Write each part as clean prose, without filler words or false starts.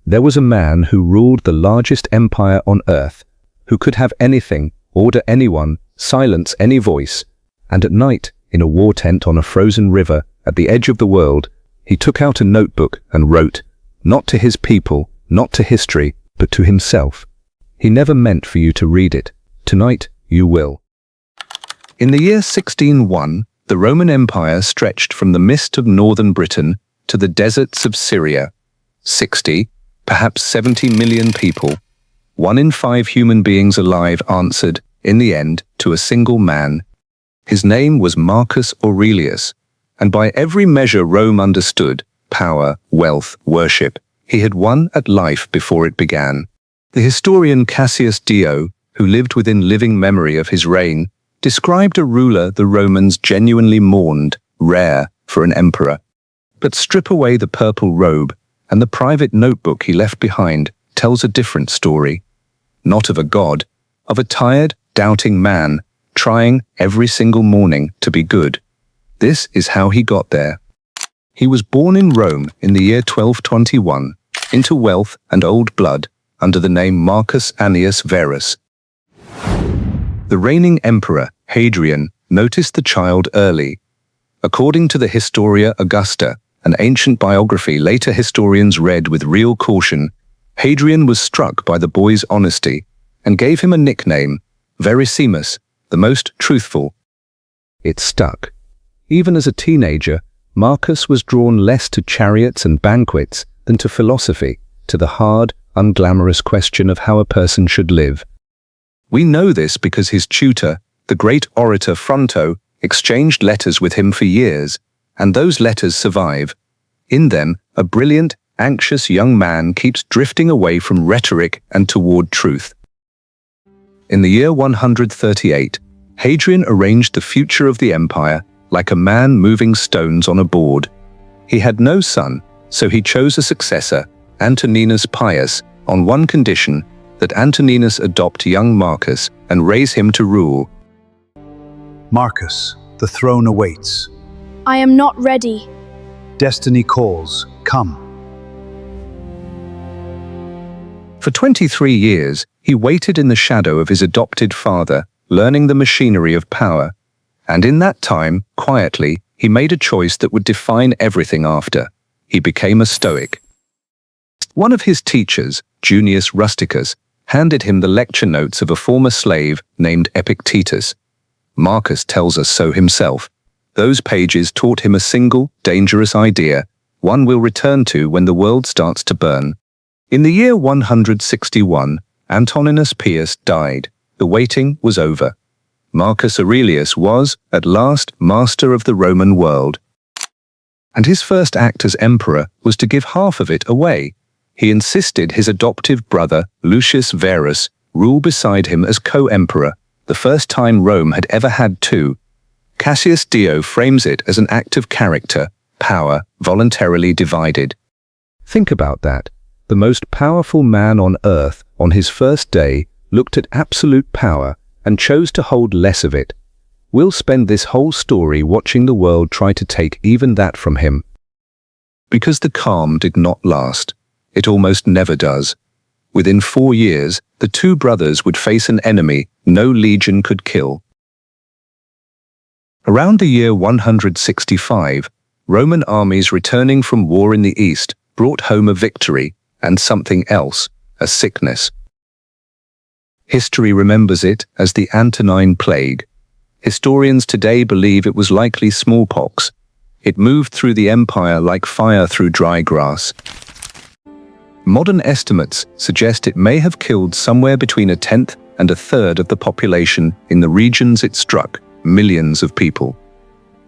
There was a man who ruled the largest empire on earth, who could have anything, order anyone, silence any voice, and at night, in a war tent on a frozen river at the edge of the world, he took out a notebook and wrote, not to his people, not to history, but to himself. He never meant for you to read it. Tonight, you will. In the year 1601, the Roman Empire stretched from the mist of northern Britain to the deserts of Syria. 60, perhaps 70 million people, 1 in 5 human beings alive answered, in the end, to a single man. His name was Marcus Aurelius, and by every measure Rome understood, power, wealth, worship, he had won at life before it began. The historian Cassius Dio, who lived within living memory of his reign, described a ruler the Romans genuinely mourned, rare for an emperor. But strip away the purple robe, and the private notebook he left behind tells a different story. Not of a god, of a tired, doubting man, trying every single morning to be good. This is how he got there. He was born in Rome in the year 1221, into wealth and old blood, under the name Marcus Annius Verus. The reigning emperor, Hadrian, noticed the child early. According to the Historia Augusta, an ancient biography later historians read with real caution, Hadrian was struck by the boy's honesty and gave him a nickname, Verissimus, the most truthful. It stuck. Even as a teenager, Marcus was drawn less to chariots and banquets than to philosophy, to the hard, unglamorous question of how a person should live. We know this because his tutor, the great orator Fronto, exchanged letters with him for years, and those letters survive. In them, a brilliant, anxious young man keeps drifting away from rhetoric and toward truth. In the year 138, Hadrian arranged the future of the empire like a man moving stones on a board. He had no son, so he chose a successor, Antoninus Pius, on one condition, that Antoninus adopt young Marcus and raise him to rule. Marcus, the throne awaits. I am not ready. Destiny calls. Come. For 23 years, he waited in the shadow of his adopted father, learning the machinery of power. And in that time, quietly, he made a choice that would define everything after. He became a Stoic. One of his teachers, Junius Rusticus, handed him the lecture notes of a former slave named Epictetus. Marcus tells us so himself. Those pages taught him a single, dangerous idea, one we'll return to when the world starts to burn. In the year 161, Antoninus Pius died. The waiting was over. Marcus Aurelius was, at last, master of the Roman world. And his first act as emperor was to give half of it away. He insisted his adoptive brother, Lucius Verus, rule beside him as co-emperor, the first time Rome had ever had two. Cassius Dio frames it as an act of character, power, voluntarily divided. Think about that. The most powerful man on earth, on his first day, looked at absolute power and chose to hold less of it. We'll spend this whole story watching the world try to take even that from him. Because the calm did not last. It almost never does. Within 4 years, the two brothers would face an enemy no legion could kill. Around the year 165, Roman armies returning from war in the east brought home a victory and something else, a sickness. History remembers it as the Antonine Plague. Historians today believe it was likely smallpox. It moved through the empire like fire through dry grass. Modern estimates suggest it may have killed somewhere between 1/10 and 1/3 of the population in the regions it struck, millions of people.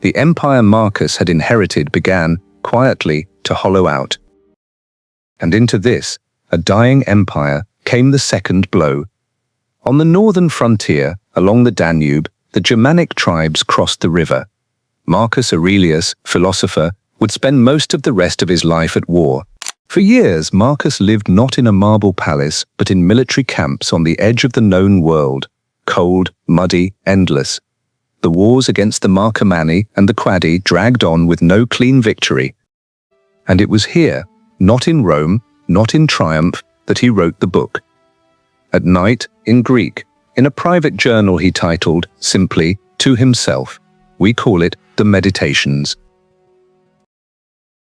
The empire Marcus had inherited began, quietly, to hollow out. And into this, a dying empire, came the second blow. On the northern frontier, along the Danube, the Germanic tribes crossed the river. Marcus Aurelius, philosopher, would spend most of the rest of his life at war. For years, Marcus lived not in a marble palace, but in military camps on the edge of the known world, cold, muddy, endless. The wars against the Marcomanni and the Quadi dragged on with no clean victory. And it was here, not in Rome, not in triumph, that he wrote the book. At night, in Greek, in a private journal he titled, simply, To Himself. We call it the Meditations.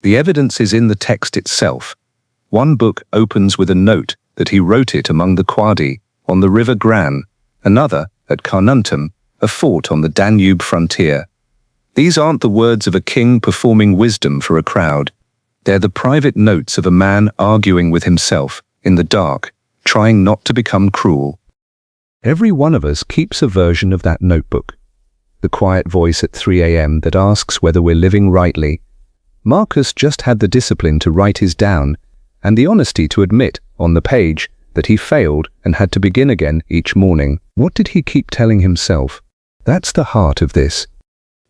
The evidence is in the text itself. One book opens with a note that he wrote it among the Quadi, on the river Gran, another at Carnuntum, a fort on the Danube frontier. These aren't the words of a king performing wisdom for a crowd. They're the private notes of a man arguing with himself, in the dark, trying not to become cruel. Every one of us keeps a version of that notebook. The quiet voice at 3 a.m. that asks whether we're living rightly. Marcus just had the discipline to write his down, and the honesty to admit, on the page, that he failed and had to begin again each morning. What did he keep telling himself? That's the heart of this.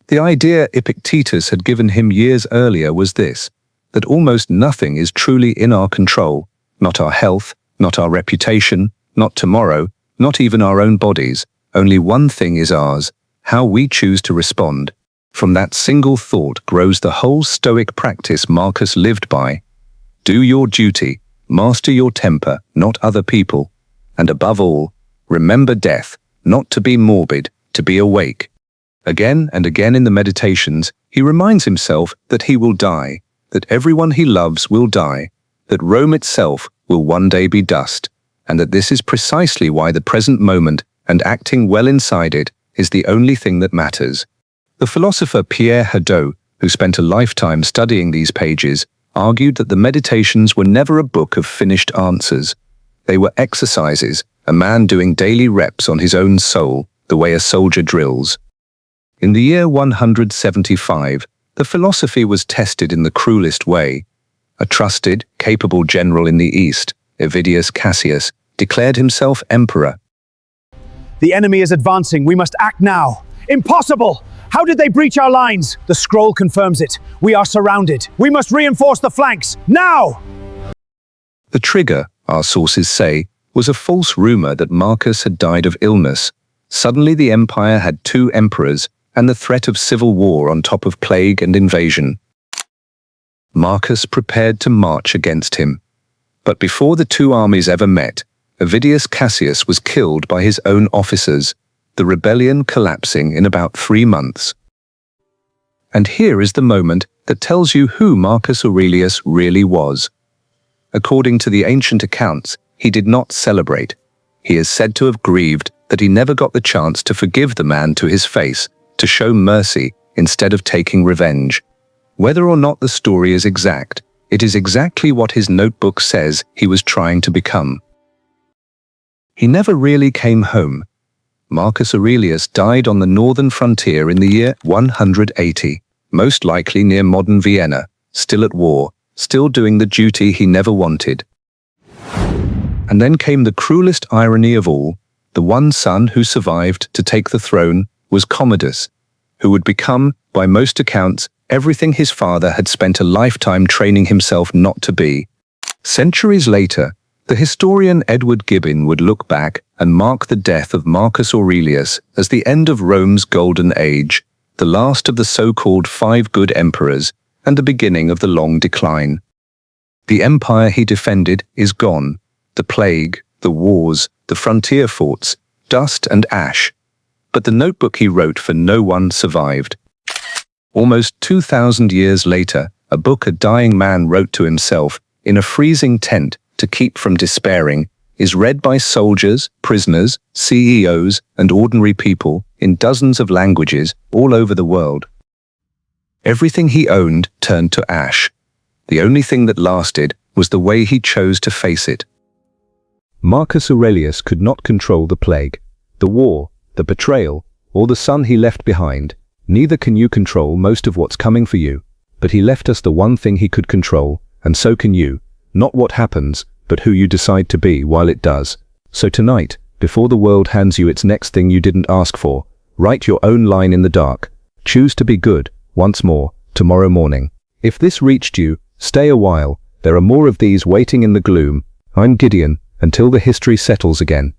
The idea Epictetus had given him years earlier was this, that almost nothing is truly in our control, not our health, not our reputation, not tomorrow, not even our own bodies. Only one thing is ours, how we choose to respond. From that single thought grows the whole Stoic practice Marcus lived by. Do your duty, master your temper, not other people, and above all, remember death, not to be morbid, to be awake. Again and again in the Meditations, he reminds himself that he will die, that everyone he loves will die, that Rome itself will one day be dust, and that this is precisely why the present moment and acting well inside it is the only thing that matters. The philosopher Pierre Hadot, who spent a lifetime studying these pages, argued that the Meditations were never a book of finished answers. They were exercises, a man doing daily reps on his own soul, the way a soldier drills. In the year 175, the philosophy was tested in the cruelest way. A trusted, capable general in the East, Avidius Cassius, declared himself emperor. The enemy is advancing. We must act now. Impossible! How did they breach our lines? The scroll confirms it. We are surrounded. We must reinforce the flanks. Now! The trigger, our sources say, was a false rumor that Marcus had died of illness. Suddenly the empire had 2 emperors and the threat of civil war on top of plague and invasion. Marcus prepared to march against him. But before the 2 armies ever met, Avidius Cassius was killed by his own officers, the rebellion collapsing in about 3 months. And here is the moment that tells you who Marcus Aurelius really was. According to the ancient accounts, he did not celebrate. He is said to have grieved that he never got the chance to forgive the man to his face, to show mercy instead of taking revenge. Whether or not the story is exact, it is exactly what his notebook says he was trying to become. He never really came home. Marcus Aurelius died on the northern frontier in the year 180, most likely near modern Vienna, still at war, still doing the duty he never wanted. And then came the cruelest irony of all. The one son who survived to take the throne was Commodus, who would become, by most accounts, everything his father had spent a lifetime training himself not to be. Centuries later, the historian Edward Gibbon would look back and mark the death of Marcus Aurelius as the end of Rome's golden age, the last of the so-called 5 good emperors, and the beginning of the long decline. The empire he defended is gone. The plague, the wars, the frontier forts, dust and ash. But the notebook he wrote for no one survived. Almost 2,000 years later, a book a dying man wrote to himself in a freezing tent to keep from despairing, is read by soldiers, prisoners, CEOs, and ordinary people in dozens of languages all over the world. Everything he owned turned to ash. The only thing that lasted was the way he chose to face it. Marcus Aurelius could not control the plague, the war, the betrayal, or the son he left behind. Neither can you control most of what's coming for you, but he left us the one thing he could control, and so can you. Not what happens, but who you decide to be while it does. So tonight, before the world hands you its next thing you didn't ask for, write your own line in the dark. Choose to be good, once more, tomorrow morning. If this reached you, stay a while. There are more of these waiting in the gloom. I'm Gideon, until the history settles again.